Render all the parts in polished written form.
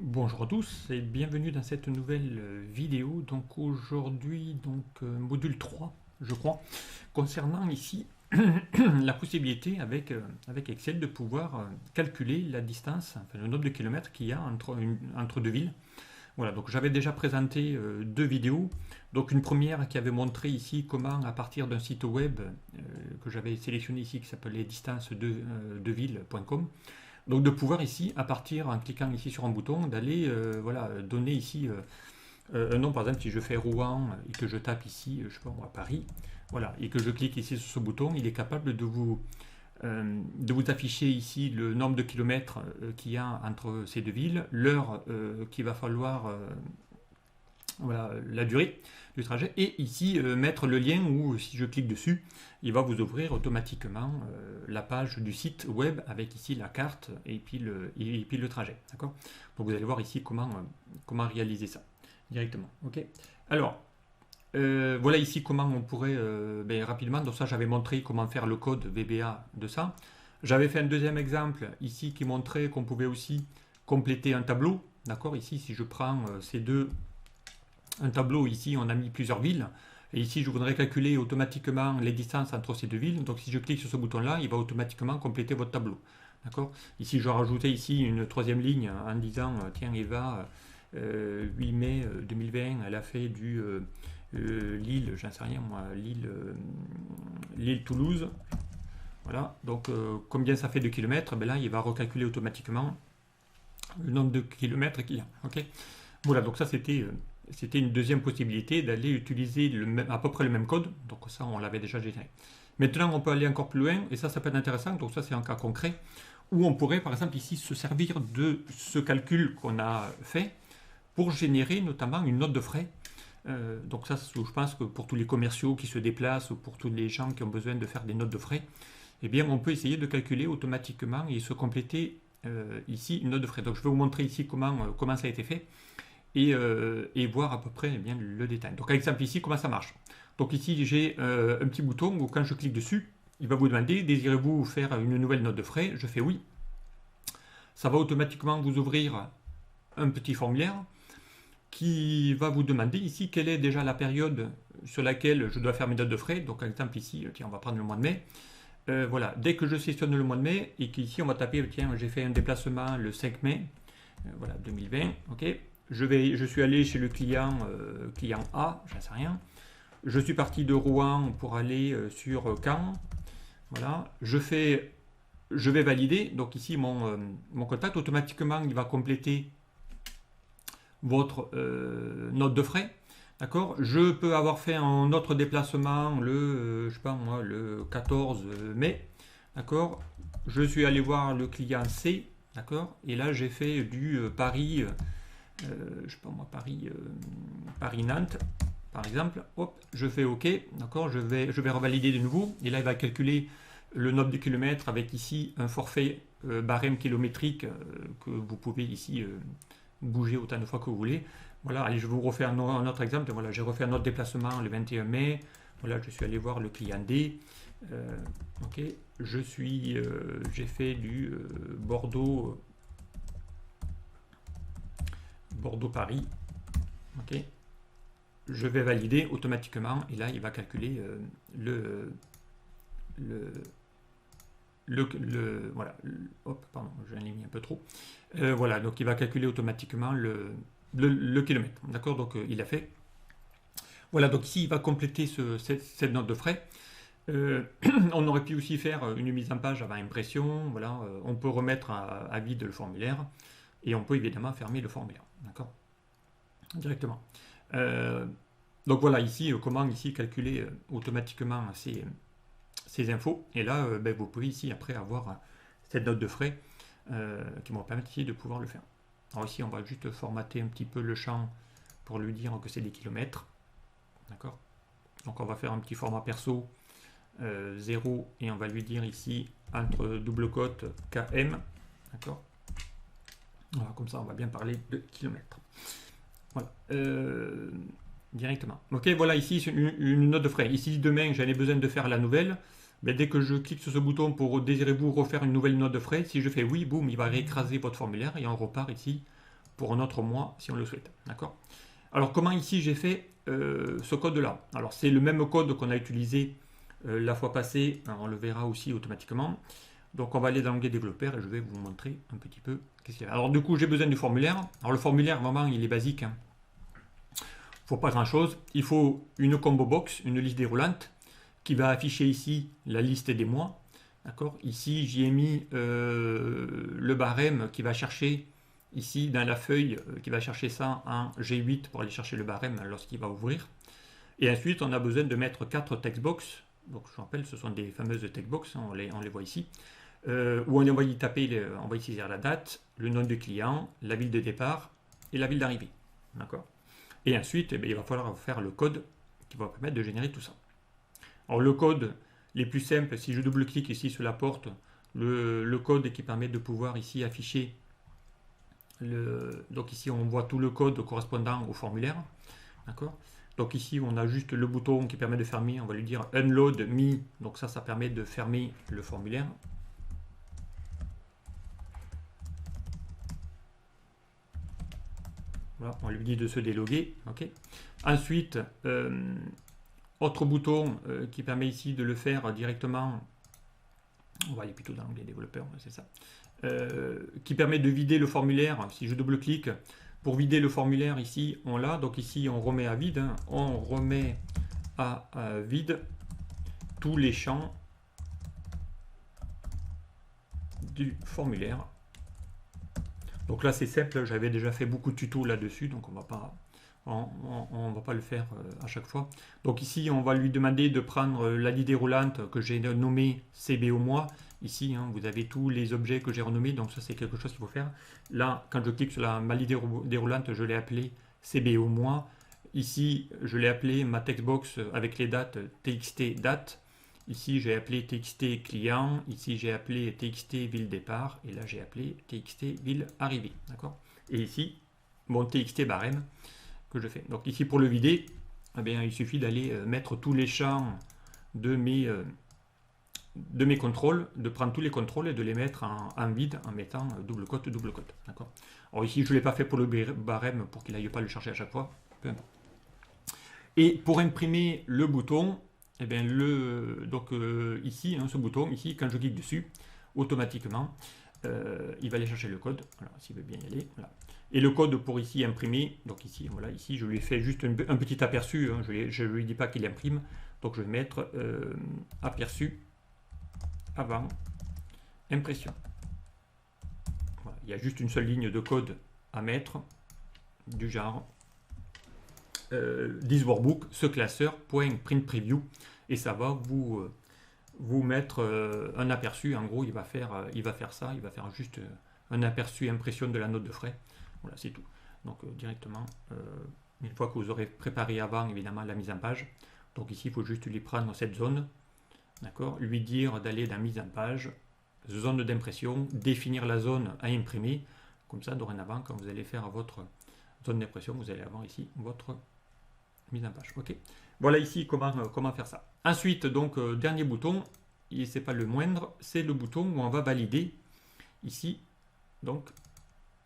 Bonjour à tous et bienvenue dans cette nouvelle vidéo. Donc aujourd'hui, module 3, je crois, concernant ici la possibilité avec Excel de pouvoir calculer la distance, enfin, le nombre de kilomètres qu'il y a entre deux villes. Voilà, donc j'avais déjà présenté deux vidéos. Donc une première qui avait montré ici comment à partir d'un site web que j'avais sélectionné ici qui s'appelait distancedevilles.com, donc de pouvoir ici, à partir, en cliquant ici sur un bouton, d'aller voilà, donner ici un nom, par exemple si je fais Rouen et que je tape ici, je sais pas moi, Paris, voilà, et que je clique ici sur ce bouton, il est capable de vous afficher ici le nombre de kilomètres qu'il y a entre ces deux villes, l'heure qu'il va falloir, voilà, la durée du trajet, et ici mettre le lien où si je clique dessus, il va vous ouvrir automatiquement la page du site web avec ici la carte et puis le trajet. D'accord. Donc vous allez voir ici comment réaliser ça directement. Ok. Alors, voilà ici comment on pourrait rapidement, donc ça j'avais montré comment faire le code VBA de ça. J'avais fait un deuxième exemple ici qui montrait qu'on pouvait aussi compléter un tableau. D'accord. Ici, si je prends ces deux un tableau ici, on a mis plusieurs villes. Et ici, je voudrais calculer automatiquement les distances entre ces deux villes. Donc, si je clique sur ce bouton-là, il va automatiquement compléter votre tableau. D'accord. Ici, je vais rajouter ici une troisième ligne en disant tiens, Eva, 8 mai 2020, elle a fait du Lille, j'en sais rien moi, Lille-Toulouse. Voilà. Donc, combien ça fait de kilomètres? Ben là, il va recalculer automatiquement le nombre de kilomètres qu'il y a. Ok. Voilà, donc ça c'était une deuxième possibilité d'aller utiliser à peu près le même code. Donc ça, on l'avait déjà généré. Maintenant, on peut aller encore plus loin, et ça peut être intéressant. Donc ça, c'est un cas concret, où on pourrait, par exemple, ici, se servir de ce calcul qu'on a fait pour générer notamment une note de frais. Donc ça, je pense que pour tous les commerciaux qui se déplacent, ou pour tous les gens qui ont besoin de faire des notes de frais, eh bien, on peut essayer de calculer automatiquement et se compléter ici une note de frais. Donc je vais vous montrer ici comment ça a été fait et voir à peu près eh bien, le détail. Donc, par exemple, ici, comment ça marche. Donc, ici, j'ai un petit bouton où, quand je clique dessus, il va vous demander désirez-vous faire une nouvelle note de frais. Je fais oui. Ça va automatiquement vous ouvrir un petit formulaire qui va vous demander ici quelle est déjà la période sur laquelle je dois faire mes notes de frais. Donc, par exemple, ici, tiens, on va prendre le mois de mai. Voilà, dès que je sélectionne le mois de mai et qu'ici on va taper, tiens, j'ai fait un déplacement le 5 mai, voilà, 2020, ok. Je suis allé chez le client A, j'en sais rien. Je suis parti de Rouen pour aller sur Caen. Voilà. Je vais valider. Donc ici, mon contact, automatiquement, il va compléter votre note de frais. D'accord. Je peux avoir fait un autre déplacement je sais pas moi, le 14 mai. D'accord. Je suis allé voir le client C. D'accord. Et là, j'ai fait du Paris je sais pas moi, Paris-Nantes, par exemple, hop, je fais OK, d'accord, je vais revalider de nouveau, et là il va calculer le nombre de kilomètres avec ici un forfait barème kilométrique que vous pouvez ici bouger autant de fois que vous voulez. Voilà, allez, je vais vous refaire un autre exemple. Voilà, j'ai refait un autre déplacement le 21 mai. Voilà, je suis allé voir le client D. Ok, j'ai fait du Bordeaux-Paris. Ok. Je vais valider automatiquement et là il va calculer le, voilà, hop, pardon, j'en ai mis un peu trop. Voilà, donc il va calculer automatiquement le kilomètre. D'accord, donc il a fait. Voilà, donc ici il va compléter cette note de frais. On aurait pu aussi faire une mise en page avant impression. Voilà, on peut remettre à vide le formulaire et on peut évidemment fermer le formulaire. D'accord, directement. Euh, donc voilà ici comment ici calculer automatiquement ces infos. Et là, vous pouvez ici après avoir cette note de frais qui va permettre ici de pouvoir le faire. Alors ici, on va juste formater un petit peu le champ pour lui dire que c'est des kilomètres. D'accord. Donc on va faire un petit format perso 0 et on va lui dire ici entre double cote km. D'accord. Voilà, comme ça, on va bien parler de kilomètres. Voilà. Directement. Ok, voilà ici une note de frais. Ici, demain, j'en ai besoin de faire la nouvelle. Mais dès que je clique sur ce bouton pour désirez-vous refaire une nouvelle note de frais, si je fais oui, boum, il va réécraser votre formulaire et on repart ici pour un autre mois si on le souhaite. D'accord. Alors comment ici j'ai fait ce code-là? Alors c'est le même code qu'on a utilisé la fois passée, on le verra aussi automatiquement. Donc on va aller dans l'onglet développeur et je vais vous montrer un petit peu qu'est-ce qu'il y a. Alors du coup j'ai besoin du formulaire. Alors le formulaire vraiment il est basique. Hein. Il ne faut pas grand chose. Il faut une combo box, une liste déroulante qui va afficher ici la liste des mois. D'accord. Ici j'y ai mis le barème qui va chercher ici dans la feuille qui va chercher ça en G8 pour aller chercher le barème lorsqu'il va ouvrir. Et ensuite on a besoin de mettre 4 textbox. Donc je rappelle ce sont des fameuses textbox, hein, on les voit ici. Où on va y taper, on va y saisir la date, le nom du client, la ville de départ et la ville d'arrivée. D'accord. Et ensuite, eh bien, il va falloir faire le code qui va permettre de générer tout ça. Alors le code, les plus simples, si je double-clique ici sur la porte, le code qui permet de pouvoir ici afficher, donc ici on voit tout le code correspondant au formulaire. D'accord. Donc ici on a juste le bouton qui permet de fermer, on va lui dire Unload Me, donc ça permet de fermer le formulaire. Voilà, on lui dit de se déloguer. Okay. Ensuite, autre bouton qui permet ici de le faire directement, on va aller plutôt dans l'onglet développeur, c'est ça, qui permet de vider le formulaire. Si je double-clique, pour vider le formulaire ici, on l'a. Donc ici, on remet à vide. Hein, on remet à vide tous les champs du formulaire. Donc là c'est simple, j'avais déjà fait beaucoup de tutos là-dessus, donc on va pas le faire à chaque fois. Donc ici on va lui demander de prendre la liste déroulante que j'ai nommée CB au mois. Ici hein, vous avez tous les objets que j'ai renommés, donc ça c'est quelque chose qu'il faut faire. Là quand je clique sur ma liste déroulante, je l'ai appelé CB au mois. Ici je l'ai appelé ma textbox avec les dates TXT date. Ici, j'ai appelé TXT client. Ici, j'ai appelé TXT ville départ. Et là, j'ai appelé TXT ville arrivée. D'accord. Et ici, mon TXT barème que je fais. Donc ici, pour le vider, eh bien, il suffit d'aller mettre tous les champs de mes contrôles, de prendre tous les contrôles et de les mettre en vide en mettant double cote, double cote. D'accord. Alors ici, je ne l'ai pas fait pour le barème pour qu'il n'aille pas le chercher à chaque fois. Peu importe. Et pour imprimer le bouton, eh bien, ici, hein, ce bouton, ici, quand je clique dessus, automatiquement, il va aller chercher le code, voilà, s'il veut bien y aller. Voilà. Et le code pour ici imprimer, donc ici, voilà, ici, je lui ai fait juste un petit aperçu, hein, je ne lui dis pas qu'il imprime, donc je vais mettre aperçu avant impression. Voilà, il y a juste une seule ligne de code à mettre, du genre this workbook, ce classeur, point print preview, et ça va vous mettre un aperçu. En gros, il va faire ça, il va faire juste un aperçu impression de la note de frais. Voilà, c'est tout. Donc directement, une fois que vous aurez préparé avant, évidemment, la mise en page. Donc ici, il faut juste lui prendre cette zone, d'accord, lui dire d'aller dans mise en page, zone d'impression, définir la zone à imprimer. Comme ça, dorénavant, quand vous allez faire votre zone d'impression, vous allez avoir ici votre mise en page. Ok. Voilà ici comment faire ça. Ensuite, donc, dernier bouton, et c'est pas le moindre, c'est le bouton où on va valider ici, donc,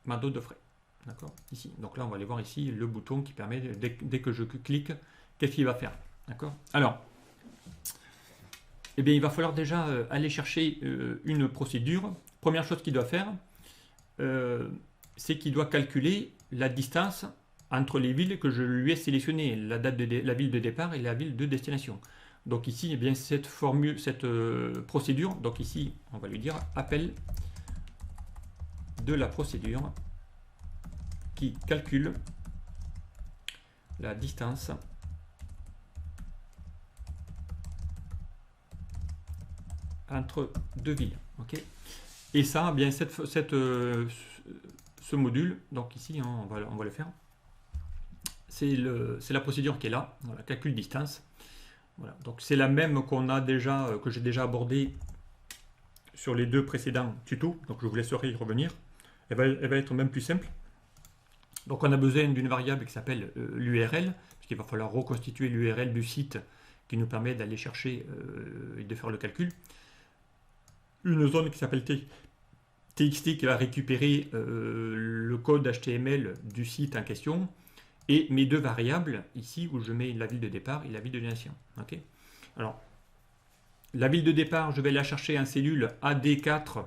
ma dose de frais. D'accord. Ici. Donc là, on va aller voir ici le bouton qui permet, dès que je clique, qu'est-ce qu'il va faire. D'accord. Alors, eh bien, il va falloir déjà aller chercher une procédure. Première chose qu'il doit faire, c'est qu'il doit calculer la distance entre les villes que je lui ai sélectionnées, la ville de départ et la ville de destination. Donc ici, eh bien, cette procédure, donc ici, on va lui dire appel de la procédure qui calcule la distance entre deux villes. Okay. Et ça, eh bien, ce module, donc ici, hein, on va le faire. C'est la procédure qui est là, voilà, calcul distance. Voilà, donc c'est la même que j'ai déjà abordée sur les deux précédents tutos. Donc je vous laisserai y revenir. Elle va être même plus simple. Donc on a besoin d'une variable qui s'appelle l'URL, puisqu'il va falloir reconstituer l'URL du site qui nous permet d'aller chercher et de faire le calcul. Une zone qui s'appelle TXT qui va récupérer le code HTML du site en question et mes deux variables, ici où je mets la ville de départ et la ville de destination. Okay. Alors, la ville de départ, je vais la chercher en cellule AD4.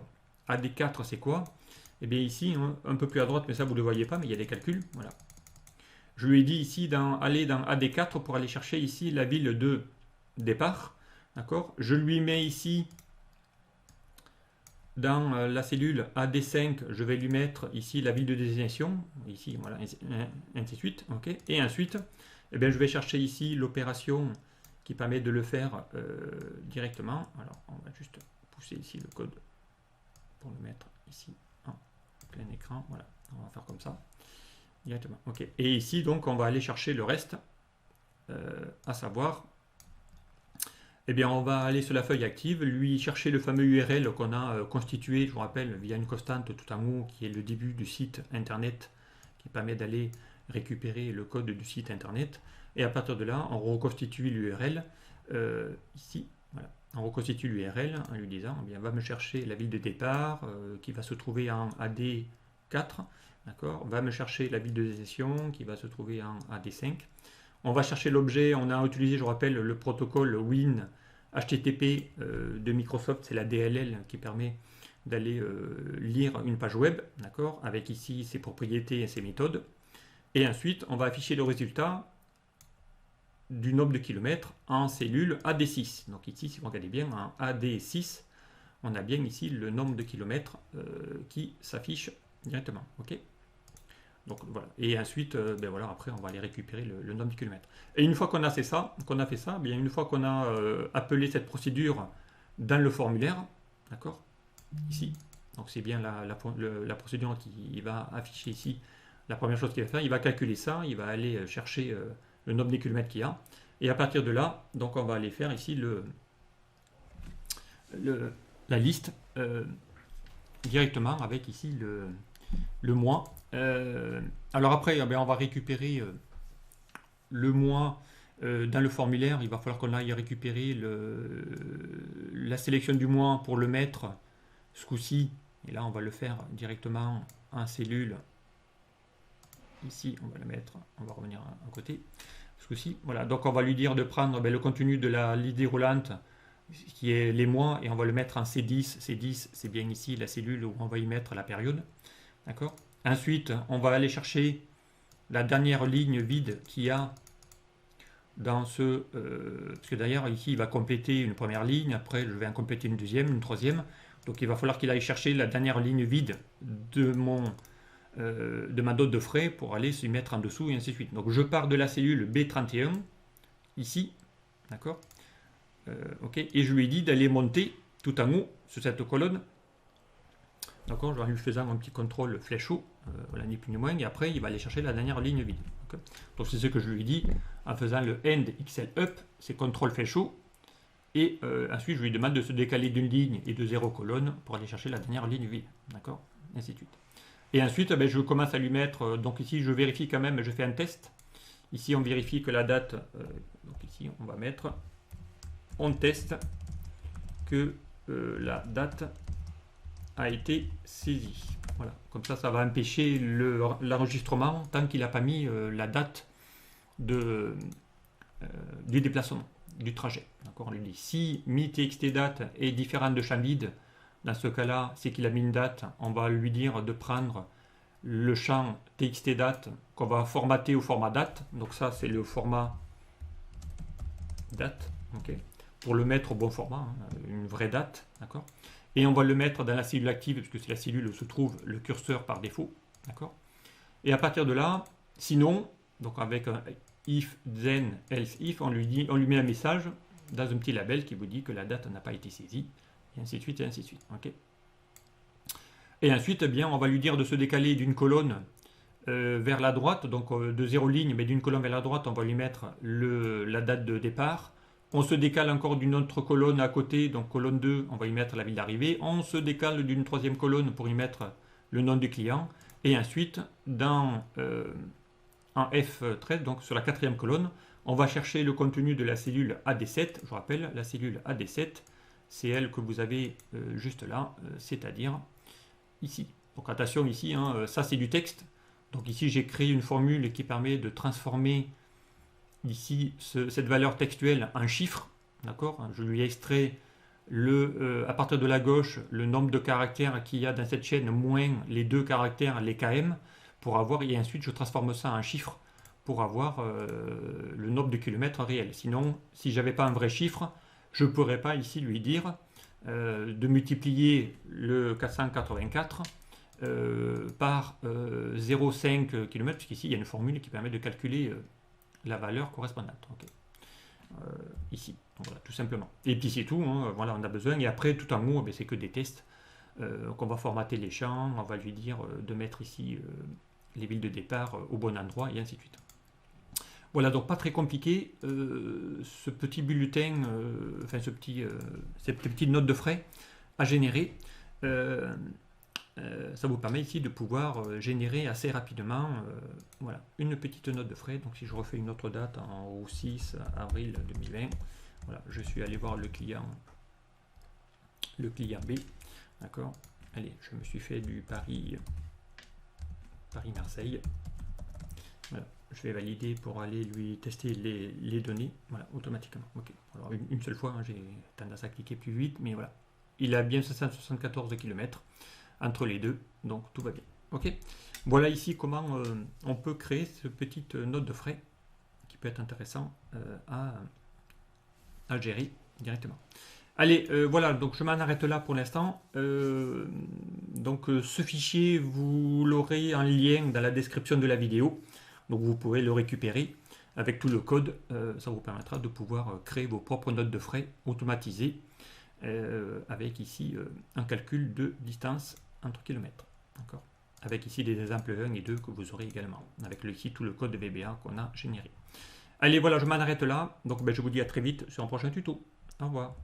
AD4, c'est quoi? Eh bien ici, un peu plus à droite, mais ça vous ne le voyez pas, mais il y a des calculs. Voilà. Je lui ai dit ici aller dans AD4 pour aller chercher ici la ville de départ. D'accord. Je lui mets ici dans la cellule AD5, je vais lui mettre ici la ville de destination. Ici, voilà, ainsi de suite. Okay. Et ensuite, eh bien, je vais chercher ici l'opération qui permet de le faire directement. Alors, on va juste pousser ici le code pour le mettre ici en plein écran. Voilà, on va faire comme ça directement. Ok. Et ici, donc, on va aller chercher le reste, à savoir, eh bien, on va aller sur la feuille active, lui chercher le fameux URL qu'on a constitué, je vous rappelle, via une constante tout en haut, qui est le début du site internet, qui permet d'aller récupérer le code du site internet. Et à partir de là, on reconstitue l'URL ici. Voilà. On reconstitue l'URL en lui disant, eh bien, va me chercher la ville de départ qui va se trouver en AD4. D'accord. Va me chercher la ville de destination qui va se trouver en AD5. On va chercher l'objet. On a utilisé, je vous rappelle, le protocole Win HTTP de Microsoft. C'est la DLL qui permet d'aller lire une page web. D'accord. Avec ici ses propriétés et ses méthodes. Et ensuite, on va afficher le résultat du nombre de kilomètres en cellule AD6. Donc ici, si vous regardez bien, en AD6, on a bien ici le nombre de kilomètres qui s'affiche directement. Ok. Donc voilà. Et ensuite, ben voilà, après, on va aller récupérer le nombre de kilomètres. Et une fois qu'on a fait ça, bien une fois qu'on a appelé cette procédure dans le formulaire, d'accord, ici. Donc c'est bien la procédure qui va afficher ici. La première chose qu'il va faire, il va calculer ça, il va aller chercher le nombre de kilomètres qu'il y a. Et à partir de là, donc on va aller faire ici la liste directement avec ici le mois. Alors après, eh bien, on va récupérer le mois dans le formulaire. Il va falloir qu'on aille récupérer la sélection du mois pour le mettre ce coup-ci. Et là, on va le faire directement en cellule. Ici, on va le mettre, on va revenir à côté. Ce coup-ci, voilà. Donc, on va lui dire de prendre le contenu de la liste déroulante, qui est les mois, et on va le mettre en C10. C10, c'est bien ici la cellule où on va y mettre la période. D'accord. Ensuite, on va aller chercher la dernière ligne vide qu'il y a dans ce... parce que d'ailleurs, ici, il va compléter une première ligne. Après, je vais en compléter une deuxième, une troisième. Donc, il va falloir qu'il aille chercher la dernière ligne vide de ma dot de frais pour aller se mettre en dessous et ainsi de suite. Donc je pars de la cellule B31 ici, d'accord, ok, et je lui ai dit d'aller monter tout en haut sur cette colonne, d'accord, en lui faisant un petit contrôle flèche haut, voilà, ni plus ni moins, et après il va aller chercher la dernière ligne vide. Okay. Donc c'est ce que je lui ai dit en faisant le end XL up, c'est contrôle flèche haut, et ensuite je lui demande de se décaler d'une ligne et de 0 colonne pour aller chercher la dernière ligne vide, d'accord, ainsi de suite. Et ensuite, ben, je commence à lui mettre, donc ici je vérifie quand même, je fais un test. Ici on vérifie que la date, donc ici on va mettre, on teste que la date a été saisie. Voilà, comme ça va empêcher l'enregistrement tant qu'il n'a pas mis la date du déplacement, du trajet. On lui dit, si mi.txt-date est différent de champ vide, dans ce cas-là, c'est qu'il a mis une date, on va lui dire de prendre le champ txt-date qu'on va formater au format date. Donc ça, c'est le format date, okay, pour le mettre au bon format, hein, une vraie date, d'accord. Et on va le mettre dans la cellule active, puisque c'est la cellule où se trouve le curseur par défaut, d'accord. Et à partir de là, sinon, donc avec un if, then, else, if, on lui met un message dans un petit label qui vous dit que la date n'a pas été saisie. Et ainsi de suite, et ainsi de suite. Okay. Et ensuite, eh bien, on va lui dire de se décaler d'une colonne vers la droite, donc de 0 ligne, mais d'une colonne vers la droite, on va lui mettre la date de départ. On se décale encore d'une autre colonne à côté, donc colonne 2, on va y mettre la ville d'arrivée. On se décale d'une troisième colonne pour y mettre le nom du client. Et ensuite, en F13, donc sur la quatrième colonne, on va chercher le contenu de la cellule AD7. Je vous rappelle, la cellule AD7, c'est elle que vous avez juste là, c'est-à-dire ici. Donc attention ici, hein, ça c'est du texte. Donc ici j'ai créé une formule qui permet de transformer ici cette valeur textuelle en chiffre. D'accord? Je lui ai extrait à partir de la gauche le nombre de caractères qu'il y a dans cette chaîne moins les 2 caractères, les km, pour avoir, et ensuite je transforme ça en chiffre pour avoir le nombre de kilomètres réel. Sinon, si j'avais pas un vrai chiffre, je ne pourrais pas ici lui dire de multiplier le 484 par 0,5 km, puisqu'ici il y a une formule qui permet de calculer la valeur correspondante. Okay. Ici, voilà, tout simplement. Et puis c'est tout, hein, voilà, on a besoin. Et après, tout en haut, c'est que des tests. Donc on va formater les champs, on va lui dire de mettre ici les villes de départ au bon endroit, et ainsi de suite. Voilà, donc pas très compliqué. Ce petit bulletin, enfin cette petite note de frais à générer, ça vous permet ici de pouvoir générer assez rapidement voilà, une petite note de frais. Donc si je refais une autre date au 6 avril 2020, voilà, je suis allé voir le client B, d'accord. Allez, je me suis fait du Paris-Marseille. Voilà, je vais valider pour aller lui tester les données, voilà, automatiquement. Okay. Alors une seule fois, hein, j'ai tendance à cliquer plus vite, mais voilà. Il a bien 574 km entre les deux, donc tout va bien. Ok. Voilà ici comment on peut créer cette petite note de frais qui peut être intéressant à gérer directement. Allez, voilà, donc je m'en arrête là pour l'instant. Donc ce fichier, vous l'aurez en lien dans la description de la vidéo. Donc vous pourrez le récupérer avec tout le code. Ça vous permettra de pouvoir créer vos propres notes de frais automatisées avec ici un calcul de distance entre kilomètres. D'accord. Avec ici des exemples 1 et 2 que vous aurez également, avec ici tout le code de VBA qu'on a généré. Allez, voilà, je m'en arrête là. Donc je vous dis à très vite sur un prochain tuto. Au revoir.